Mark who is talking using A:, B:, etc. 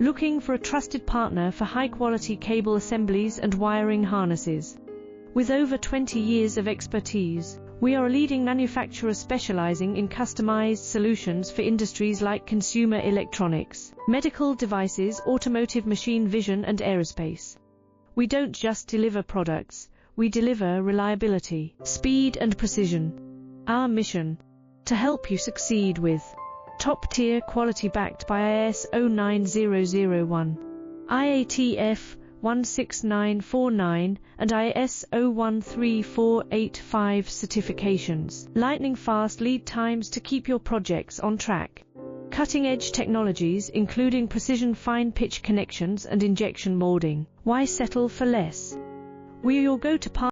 A: Looking for a trusted partner for high-quality cable assemblies and wiring harnesses? With over 20 years of expertise, we are a leading manufacturer specializing in customized solutions for industries like consumer electronics, medical devices, automotive, machine vision, and aerospace. We don't just deliver products, we deliver reliability, speed, and precision. Our mission: to help you succeed with top-tier quality backed by ISO 9001, IATF 16949, and ISO 13485 certifications. Lightning-fast lead times to keep your projects on track. Cutting-edge technologies including precision fine-pitch connections and injection molding. Why settle for less? We are your go-to partner